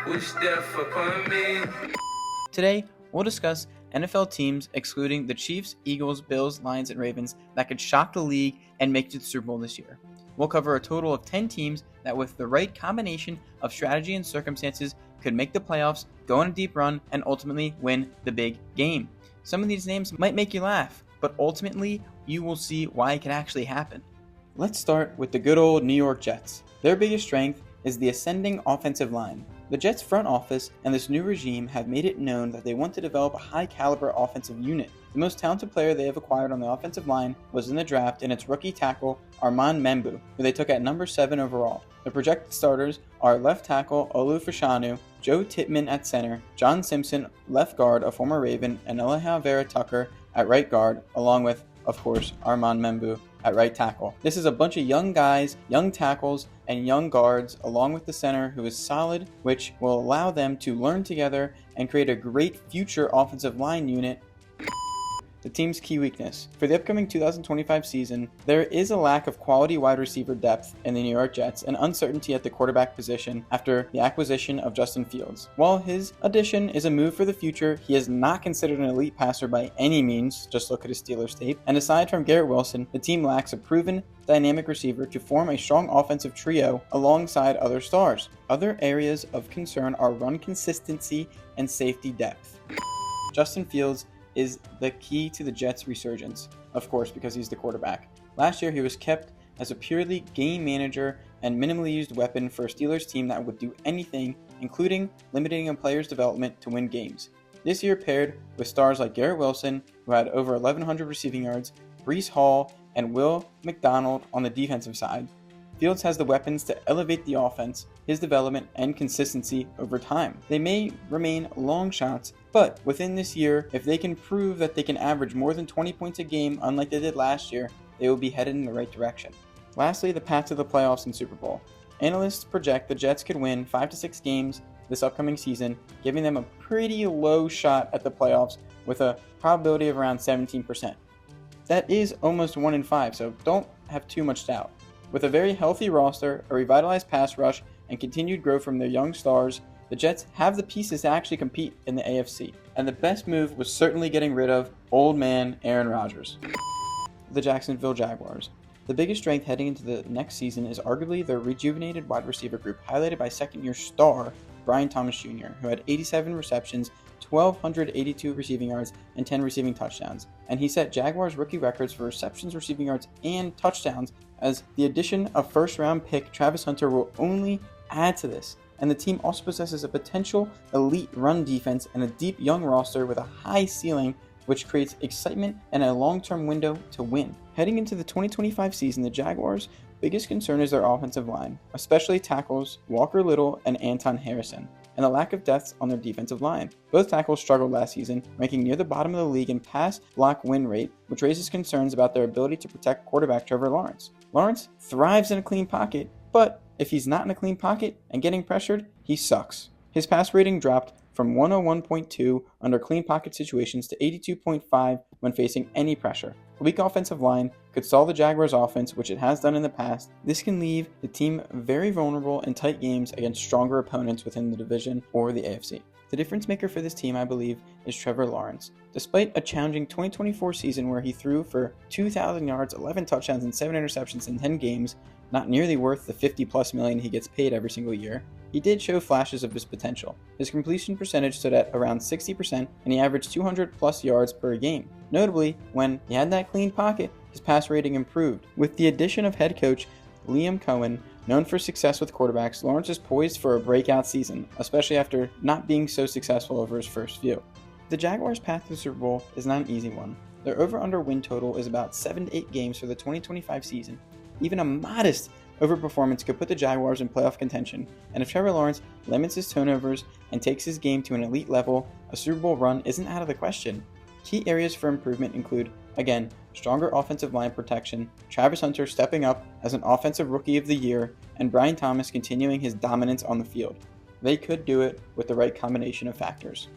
Wish death upon me. Today, we'll discuss NFL teams excluding the Chiefs, Eagles, Bills, Lions, and Ravens that could shock the league and make it to the Super Bowl this year. We'll cover a total of 10 teams that with the right combination of strategy and circumstances could make the playoffs, go on a deep run, and ultimately win the big game. Some of these names might make you laugh, but ultimately you will see why it can actually happen. Let's start with the good old New York Jets. Their biggest strength is the ascending offensive line. The Jets front office and this new regime have made it known that they want to develop a high-caliber offensive unit. The most talented player they have acquired on the offensive line was in the draft in its rookie tackle, Armand Membou, who they took at number 7 overall. The projected starters are left tackle Olu Fashanu, Joe Tippmann at center, John Simpson, left guard, a former Raven, and Elijah Vera Tucker at right guard, along with, of course, Armand Membou at right tackle. This is a bunch of young guys, young tackles, and young guards, along with the center who is solid, which will allow them to learn together and create a great future offensive line unit. The team's key weakness. For the upcoming 2025 season, there is a lack of quality wide receiver depth in the New York Jets and uncertainty at the quarterback position after the acquisition of Justin Fields. While his addition is a move for the future, he is not considered an elite passer by any means, just look at his Steelers tape, and aside from Garrett Wilson, the team lacks a proven dynamic receiver to form a strong offensive trio alongside other stars. Other areas of concern are run consistency and safety depth. Justin Fields is the key to the Jets' resurgence, of course, because he's the quarterback. Last year, he was kept as a purely game manager and minimally used weapon for a Steelers team that would do anything, including limiting a player's development to win games. This year, paired with stars like Garrett Wilson, who had over 1,100 receiving yards, Breece Hall, and Will McDonald on the defensive side, Fields has the weapons to elevate the offense, his development, and consistency over time. They may remain long shots, but within this year, if they can prove that they can average more than 20 points a game, unlike they did last year, they will be headed in the right direction. Lastly, the path to the playoffs and Super Bowl. Analysts project the Jets could win 5 to 6 games this upcoming season, giving them a pretty low shot at the playoffs with a probability of around 17%. That is almost 1 in 5, so don't have too much doubt. With a very healthy roster, a revitalized pass rush, and continued growth from their young stars, the Jets have the pieces to actually compete in the AFC. And the best move was certainly getting rid of old man Aaron Rodgers. The Jacksonville Jaguars. The biggest strength heading into the next season is arguably their rejuvenated wide receiver group, highlighted by second-year star Brian Thomas Jr., who had 87 receptions, 1,282 receiving yards, and 10 receiving touchdowns. And he set Jaguars rookie records for receptions, receiving yards, and touchdowns, as the addition of first-round pick Travis Hunter will only add to this. And the team also possesses a potential elite run defense and a deep young roster with a high ceiling, which creates excitement and a long-term window to win. Heading into the 2025 season, the Jaguars' biggest concern is their offensive line, especially tackles Walker Little and Anton Harrison, and the lack of depth on their defensive line. Both tackles struggled last season, ranking near the bottom of the league in pass block win rate, which raises concerns about their ability to protect quarterback Trevor Lawrence. Lawrence thrives in a clean pocket, but if he's not in a clean pocket and getting pressured, he sucks. His pass rating dropped from 101.2 under clean pocket situations to 82.5 when facing any pressure. A weak offensive line could stall the Jaguars' offense, which it has done in the past. This can leave the team very vulnerable in tight games against stronger opponents within the division or the AFC. The difference maker for this team, I believe, is Trevor Lawrence. Despite a challenging 2024 season where he threw for 2,000 yards, 11 touchdowns, and 7 interceptions in 10 games, not nearly worth the $50+ million he gets paid every single year, he did show flashes of his potential. His completion percentage stood at around 60%, and he averaged 200+ yards per game. Notably, when he had that clean pocket, his pass rating improved. With the addition of head coach Liam Cohen, known for success with quarterbacks, Lawrence is poised for a breakout season, especially after not being so successful over his first few. The Jaguars' path to the Super Bowl is not an easy one. Their over-under win total is about 7 to 8 games for the 2025 season. Even a modest overperformance could put the Jaguars in playoff contention, and if Trevor Lawrence limits his turnovers and takes his game to an elite level, a Super Bowl run isn't out of the question. Key areas for improvement include, again, stronger offensive line protection, Travis Hunter stepping up as an offensive rookie of the year, and Brian Thomas continuing his dominance on the field. They could do it with the right combination of factors.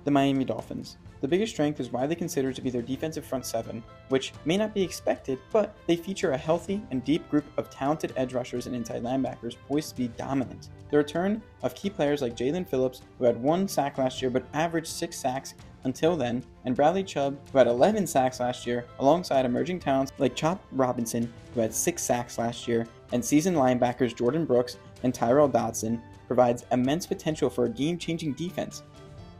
The Miami Dolphins. The biggest strength is widely considered to be their defensive front seven, which may not be expected, but they feature a healthy and deep group of talented edge rushers and inside linebackers poised to be dominant. The return of key players like Jalen Phillips, who had 1 sack last year but averaged 6 sacks until then, and Bradley Chubb, who had 11 sacks last year, alongside emerging talents like Chop Robinson, who had 6 sacks last year, and seasoned linebackers Jordan Brooks and Tyrell Dodson, provides immense potential for a game-changing defense.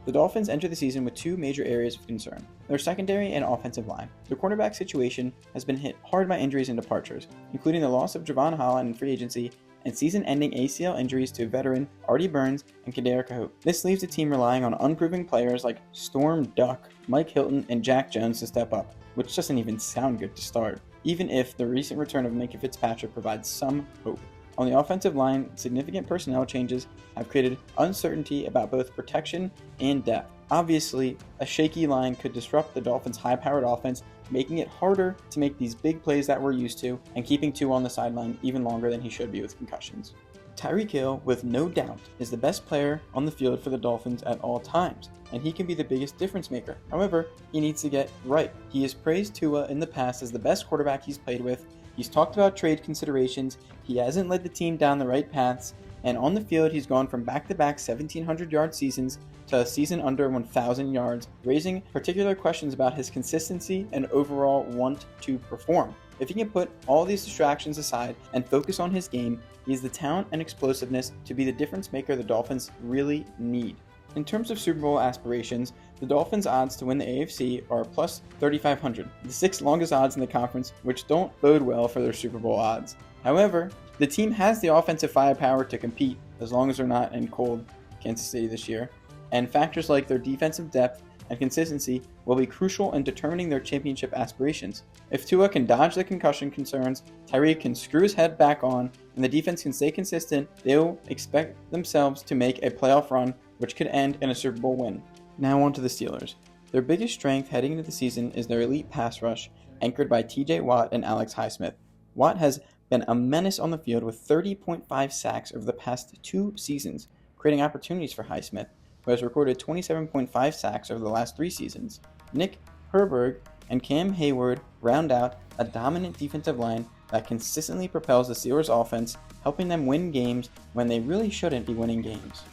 The Dolphins enter the season with 2 major areas of concern: their secondary and offensive line. Their cornerback situation has been hit hard by injuries and departures, including the loss of Javon Holland in free agency and season-ending ACL injuries to veteran Artie Burns and Kadar Cahoot. This leaves the team relying on unproven players like Storm Duck, Mike Hilton, and Jack Jones to step up, which doesn't even sound good to start, even if the recent return of Minkah Fitzpatrick provides some hope. On the offensive line, significant personnel changes have created uncertainty about both protection and depth. Obviously, a shaky line could disrupt the Dolphins' high-powered offense, making it harder to make these big plays that we're used to, and keeping Tua on the sideline even longer than he should be with concussions. Tyreek Hill, with no doubt, is the best player on the field for the Dolphins at all times, and he can be the biggest difference maker. However, he needs to get right. He has praised Tua in the past as the best quarterback he's played with. He's talked about trade considerations, he hasn't led the team down the right paths, and on the field he's gone from back-to-back 1,700-yard seasons to a season under 1,000 yards, raising particular questions about his consistency and overall want to perform. If he can put all these distractions aside and focus on his game, he has the talent and explosiveness to be the difference maker the Dolphins really need. In terms of Super Bowl aspirations, the Dolphins' odds to win the AFC are plus 3,500, the 6th longest odds in the conference, which don't bode well for their Super Bowl odds. However, the team has the offensive firepower to compete, as long as they're not in cold Kansas City this year, and factors like their defensive depth and consistency will be crucial in determining their championship aspirations. If Tua can dodge the concussion concerns, Tyreek can screw his head back on, and the defense can stay consistent, they'll expect themselves to make a playoff run, which could end in a Super Bowl win. Now on to the Steelers. Their biggest strength heading into the season is their elite pass rush, anchored by TJ Watt and Alex Highsmith. Watt has been a menace on the field with 30.5 sacks over the past 2 seasons, creating opportunities for Highsmith, who has recorded 27.5 sacks over the last 3 seasons. Nick Herberg and Cam Hayward round out a dominant defensive line that consistently propels the Steelers' offense, helping them win games when they really shouldn't be winning games.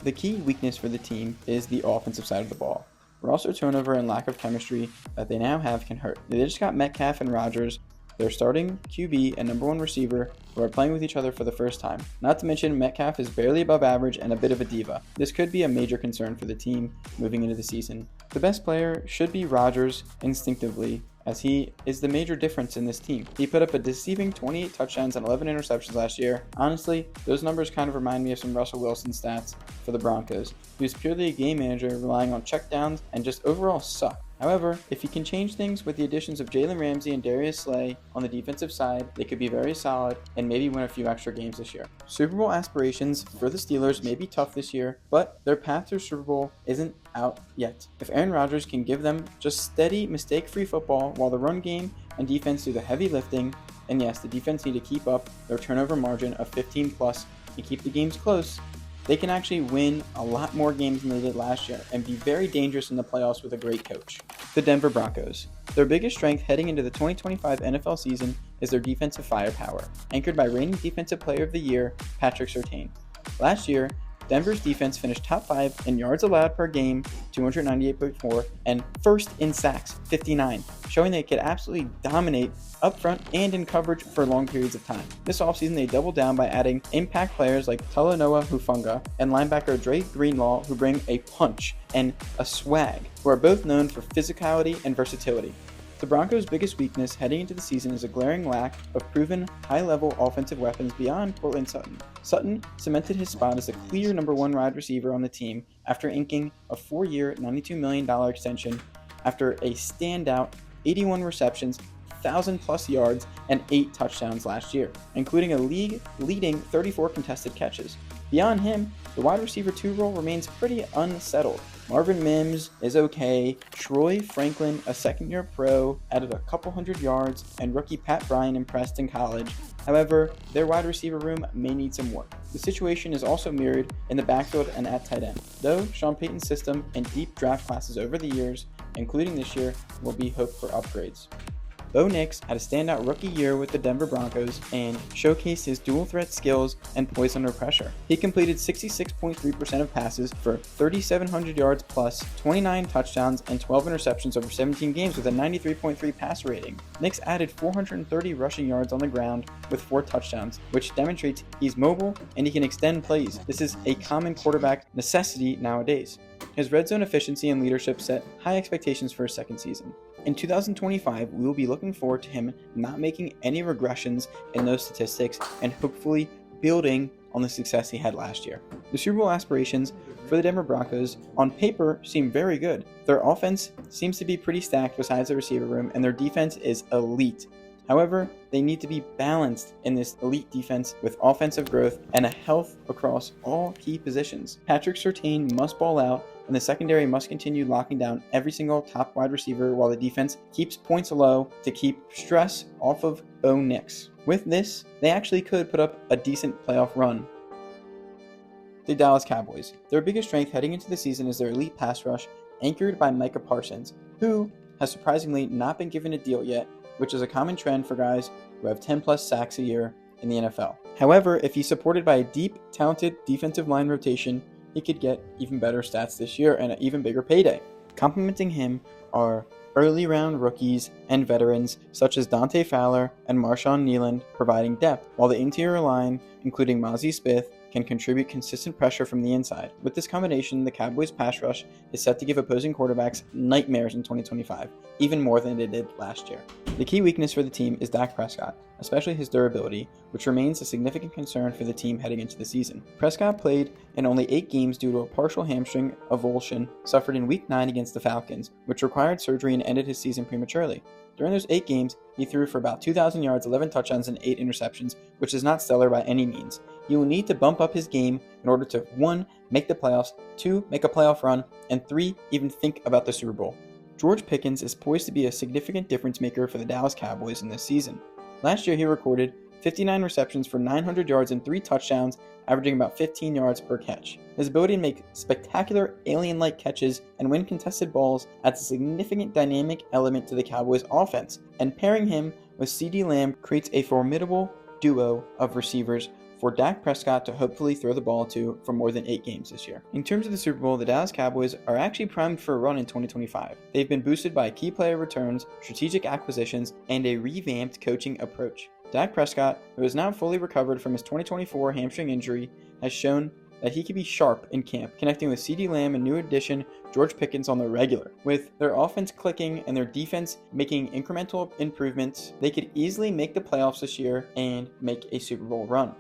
The key weakness for the team is the offensive side of the ball. Roster turnover and lack of chemistry that they now have can hurt. They just got Metcalf and Rodgers, their starting QB and number 1 receiver, who are playing with each other for the first time. Not to mention, Metcalf is barely above average and a bit of a diva. This could be a major concern for the team moving into the season. The best player should be Rodgers instinctively, as he is the major difference in this team. He put up a deceiving 28 touchdowns and 11 interceptions last year. Honestly, those numbers kind of remind me of some Russell Wilson stats for the Broncos, who's purely a game manager relying on checkdowns and just overall suck. However, if he can change things with the additions of Jalen Ramsey and Darius Slay on the defensive side, they could be very solid and maybe win a few extra games this year. Super Bowl aspirations for the Steelers may be tough this year, but their path to Super Bowl isn't out yet. If Aaron Rodgers can give them just steady, mistake-free football while the run game and defense do the heavy lifting, and yes, the defense need to keep up their turnover margin of 15 plus and keep the games close, they can actually win a lot more games than they did last year and be very dangerous in the playoffs with a great coach. The Denver Broncos. Their biggest strength heading into the 2025 NFL season is their defensive firepower, anchored by reigning Defensive Player of the Year, Patrick Surtain. Last year, Denver's defense finished top 5 in yards allowed per game, 298.4, and first in sacks, 59, showing they could absolutely dominate up front and in coverage for long periods of time. This offseason, they doubled down by adding impact players like Talanoa Hufanga and linebacker Drake Greenlaw, who bring a punch and a swag, who are both known for physicality and versatility. The Broncos' biggest weakness heading into the season is a glaring lack of proven high-level offensive weapons beyond Courtland Sutton. Sutton cemented his spot as the clear number 1 wide receiver on the team after inking a 4-year, $92 million extension after a standout 81 receptions, 1,000-plus yards, and 8 touchdowns last year, including a league-leading 34 contested catches. Beyond him, the wide receiver 2 role remains pretty unsettled. Marvin Mims is okay, Troy Franklin, a second-year pro, added a couple hundred yards, and rookie Pat Bryant impressed in college. However, their wide receiver room may need some work. The situation is also mirrored in the backfield and at tight end, though Sean Payton's system and deep draft classes over the years, including this year, will be hope for upgrades. Bo Nix had a standout rookie year with the Denver Broncos and showcased his dual threat skills and poise under pressure. He completed 66.3% of passes for 3,700 yards plus, 29 touchdowns, and 12 interceptions over 17 games with a 93.3 passer rating. Nix added 430 rushing yards on the ground with 4 touchdowns, which demonstrates he's mobile and he can extend plays. This is a common quarterback necessity nowadays. His red zone efficiency and leadership set high expectations for his second season. In 2025, we will be looking forward to him not making any regressions in those statistics and hopefully building on the success he had last year. The Super Bowl aspirations for the Denver Broncos on paper seem very good. Their offense seems to be pretty stacked besides the receiver room, and their defense is elite. However, they need to be balanced in this elite defense with offensive growth and a health across all key positions. Patrick Surtain must ball out, and the secondary must continue locking down every single top wide receiver while the defense keeps points low to keep stress off of Bo Nix. With this, they actually could put up a decent playoff run. The Dallas Cowboys. Their biggest strength heading into the season is their elite pass rush, anchored by Micah Parsons, who has surprisingly not been given a deal yet, which is a common trend for guys who have 10+ sacks a year in the NFL. However, if he's supported by a deep, talented defensive line rotation, he could get even better stats this year and an even bigger payday. Complementing him are early round rookies and veterans such as Dante Fowler and Marshawn Kneeland providing depth, while the interior line, including Mozzie Smith, can contribute consistent pressure from the inside. With this combination, the Cowboys' pass rush is set to give opposing quarterbacks nightmares in 2025, even more than it did last year. The key weakness for the team is Dak Prescott, especially his durability, which remains a significant concern for the team heading into the season. Prescott played in only 8 games due to a partial hamstring avulsion suffered in Week 9 against the Falcons, which required surgery and ended his season prematurely. During those 8 games, he threw for about 2,000 yards, 11 touchdowns, and 8 interceptions, which is not stellar by any means. He will need to bump up his game in order to 1. Make the playoffs, 2. Make a playoff run, and 3. Even think about the Super Bowl. George Pickens is poised to be a significant difference maker for the Dallas Cowboys in this season. Last year he recorded 59 receptions for 900 yards and 3 touchdowns, averaging about 15 yards per catch. His ability to make spectacular alien-like catches and win contested balls adds a significant dynamic element to the Cowboys' offense, and pairing him with CeeDee Lamb creates a formidable duo of receivers for Dak Prescott to hopefully throw the ball to for more than 8 games this year. In terms of the Super Bowl, the Dallas Cowboys are actually primed for a run in 2025. They've been boosted by key player returns, strategic acquisitions, and a revamped coaching approach. Dak Prescott, who is now fully recovered from his 2024 hamstring injury, has shown that he can be sharp in camp, connecting with CeeDee Lamb and new addition George Pickens on the regular. With their offense clicking and their defense making incremental improvements, they could easily make the playoffs this year and make a Super Bowl run.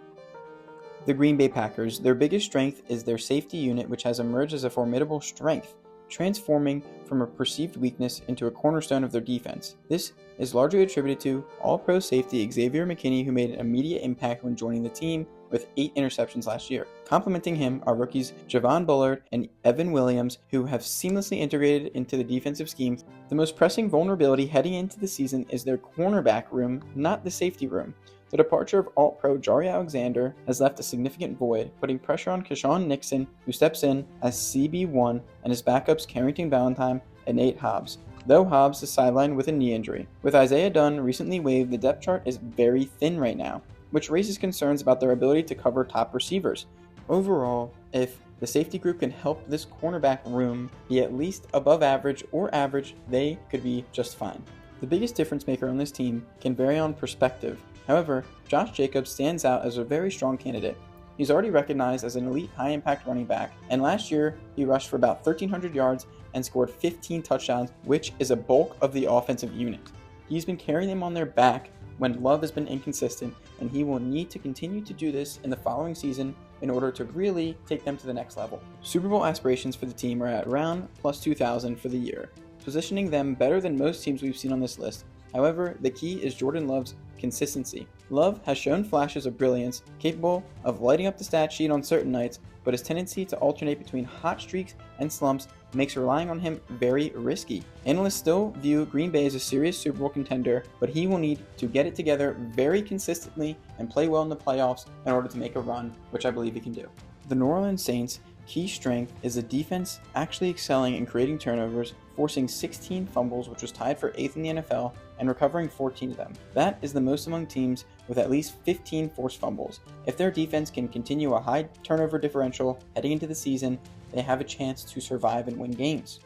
The Green Bay Packers. Their biggest strength is their safety unit, which has emerged as a formidable strength, transforming from a perceived weakness into a cornerstone of their defense. This is largely attributed to All-Pro safety Xavier McKinney, who made an immediate impact when joining the team with 8 interceptions last year. Complementing him are rookies Javon Bullard and Evan Williams, who have seamlessly integrated into the defensive scheme. The most pressing vulnerability heading into the season is their cornerback room, not the safety room. The departure of All-Pro Jari Alexander has left a significant void, putting pressure on Keshawn Nixon, who steps in as CB1, and his backups Carrington Valentine and Nate Hobbs, though Hobbs is sidelined with a knee injury. With Isaiah Dunn recently waived, the depth chart is very thin right now, which raises concerns about their ability to cover top receivers. Overall, if the safety group can help this cornerback room be at least above average or average, they could be just fine. The biggest difference maker on this team can vary on perspective. However, Josh Jacobs stands out as a very strong candidate. He's already recognized as an elite high-impact running back, and last year he rushed for about 1,300 yards and scored 15 touchdowns, which is a bulk of the offensive unit. He's been carrying them on their back when Love has been inconsistent, and he will need to continue to do this in the following season in order to really take them to the next level. Super Bowl aspirations for the team are at around plus 2,000 for the year, positioning them better than most teams we've seen on this list. However, the key is Jordan Love's consistency. Love has shown flashes of brilliance, capable of lighting up the stat sheet on certain nights, but his tendency to alternate between hot streaks and slumps makes relying on him very risky. Analysts still view Green Bay as a serious Super Bowl contender, but he will need to get it together very consistently and play well in the playoffs in order to make a run, which I believe he can do. The New Orleans Saints' key strength is the defense actually excelling in creating turnovers, forcing 16 fumbles, which was tied for 8th in the NFL, and recovering 14 of them. That is the most among teams with at least 15 forced fumbles. If their defense can continue a high turnover differential heading into the season, they have a chance to survive and win games.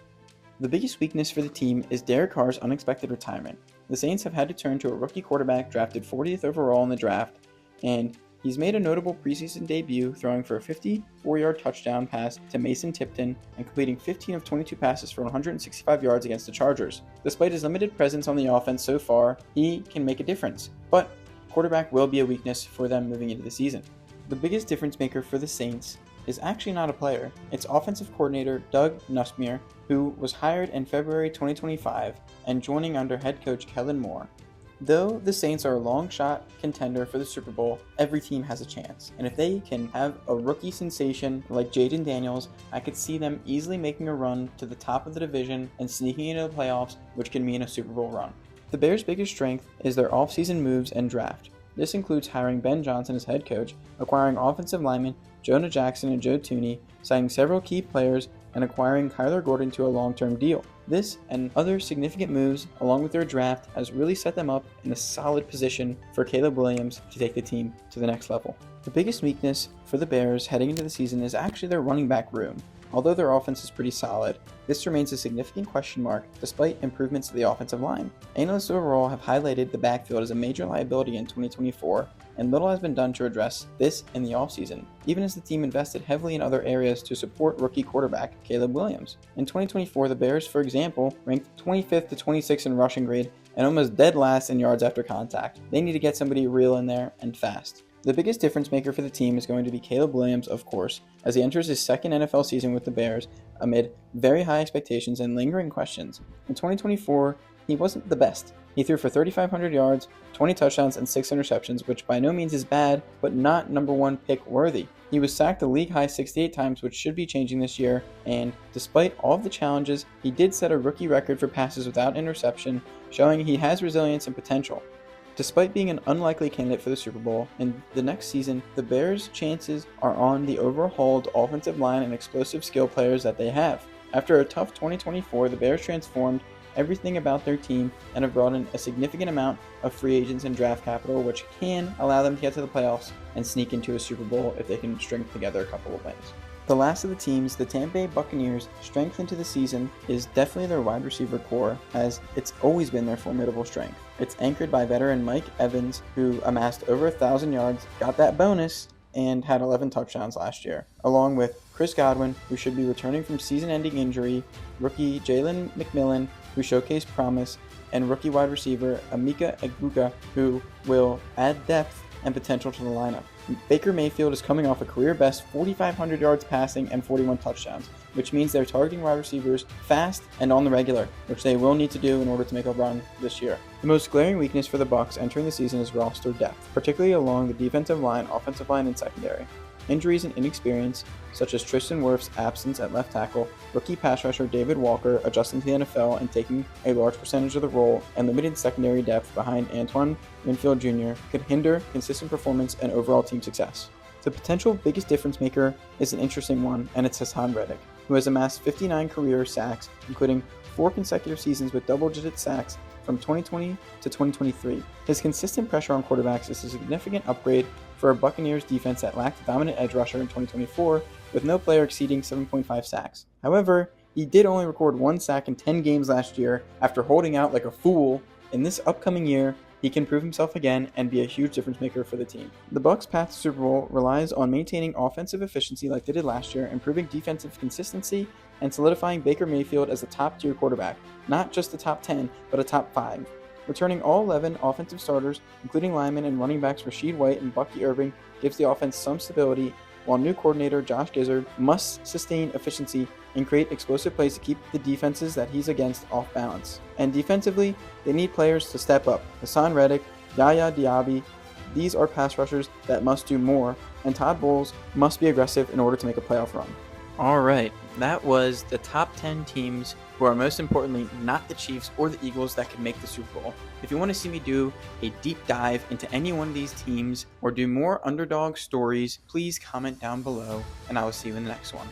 The biggest weakness for the team is Derek Carr's unexpected retirement. The Saints have had to turn to a rookie quarterback drafted 40th overall in the draft, and he's made a notable preseason debut, throwing for a 54-yard touchdown pass to Mason Tipton and completing 15 of 22 passes for 165 yards against the Chargers. Despite his limited presence on the offense so far, he can make a difference, but quarterback will be a weakness for them moving into the season. The biggest difference maker for the Saints is actually not a player. It's offensive coordinator Doug Nussmeier, who was hired in February 2025 and joining under head coach Kellen Moore. Though the Saints are a long shot contender for the Super Bowl, every team has a chance. And if they can have a rookie sensation like Jaden Daniels, I could see them easily making a run to the top of the division and sneaking into the playoffs, which can mean a Super Bowl run. The Bears' biggest strength is their offseason moves and draft. This includes hiring Ben Johnson as head coach, acquiring offensive linemen Jonah Jackson and Joe Thuney, signing several key players, and acquiring Kyler Gordon to a long-term deal. This and other significant moves, along with their draft, has really set them up in a solid position for Caleb Williams to take the team to the next level. The biggest weakness for the Bears heading into the season is actually their running back room. Although their offense is pretty solid, this remains a significant question mark despite improvements to the offensive line. Analysts overall have highlighted the backfield as a major liability in 2024, and little has been done to address this in the offseason, even as the team invested heavily in other areas to support rookie quarterback Caleb Williams. In 2024, the Bears, for example, ranked 25th to 26th in rushing grade and almost dead last in yards after contact. They need to get somebody real in there and fast. The biggest difference maker for the team is going to be Caleb Williams, of course, as he enters his second NFL season with the Bears amid very high expectations and lingering questions. In 2024, he wasn't the best. He threw for 3,500 yards, 20 touchdowns, and 6 interceptions, which by no means is bad, but not number one pick worthy. He was sacked a league-high 68 times, which should be changing this year, and despite all of the challenges, he did set a rookie record for passes without interception, showing he has resilience and potential. Despite being an unlikely candidate for the Super Bowl, in the next season, the Bears' chances are on the overhauled offensive line and explosive skill players that they have. After a tough 2024, the Bears transformed everything about their team and have brought in a significant amount of free agents and draft capital, which can allow them to get to the playoffs and sneak into a Super Bowl if they can string together a couple of wins. The last of the teams, the Tampa Bay Buccaneers' strength into the season is definitely their wide receiver core, as it's always been their formidable strength. It's anchored by veteran Mike Evans, who amassed over 1,000 yards, got that bonus, and had 11 touchdowns last year, along with Chris Godwin, who should be returning from season-ending injury, rookie Jalen McMillan, who showcased promise, and rookie wide receiver Emeka Egbuka, who will add depth and potential to the lineup. Baker Mayfield is coming off a career-best 4,500 yards passing and 41 touchdowns, which means they're targeting wide receivers fast and on the regular, which they will need to do in order to make a run this year. The most glaring weakness for the Bucs entering the season is roster depth, particularly along the defensive line, offensive line, and secondary. Injuries and inexperience, such as Tristan Wirf's absence at left tackle, rookie pass rusher David Walker adjusting to the NFL and taking a large percentage of the role, and limited secondary depth behind Antoine Winfield Jr. could hinder consistent performance and overall team success. The potential biggest difference maker is an interesting one, and it's Haason Reddick, who has amassed 59 career sacks, including 4 consecutive seasons with double-digit sacks from 2020 to 2023. His consistent pressure on quarterbacks is a significant upgrade for a Buccaneers defense that lacked a dominant edge rusher in 2024, with no player exceeding 7.5 sacks. However, he did only record 1 sack in 10 games last year after holding out like a fool. In this upcoming year, he can prove himself again and be a huge difference maker for the team. The Bucs' path to Super Bowl relies on maintaining offensive efficiency like they did last year, improving defensive consistency, and solidifying Baker Mayfield as a top-tier quarterback, not just a top 10, but a top 5. Returning all 11 offensive starters, including linemen and running backs Rashid White and Bucky Irving, gives the offense some stability, while new coordinator Josh Gizzard must sustain efficiency and create explosive plays to keep the defenses that he's against off balance. And defensively, they need players to step up. Haason Reddick, Yaya Diaby, these are pass rushers that must do more, and Todd Bowles must be aggressive in order to make a playoff run. Alright, that was the top 10 teams who are most importantly not the Chiefs or the Eagles that can make the Super Bowl. If you want to see me do a deep dive into any one of these teams or do more underdog stories, please comment down below, and I will see you in the next one.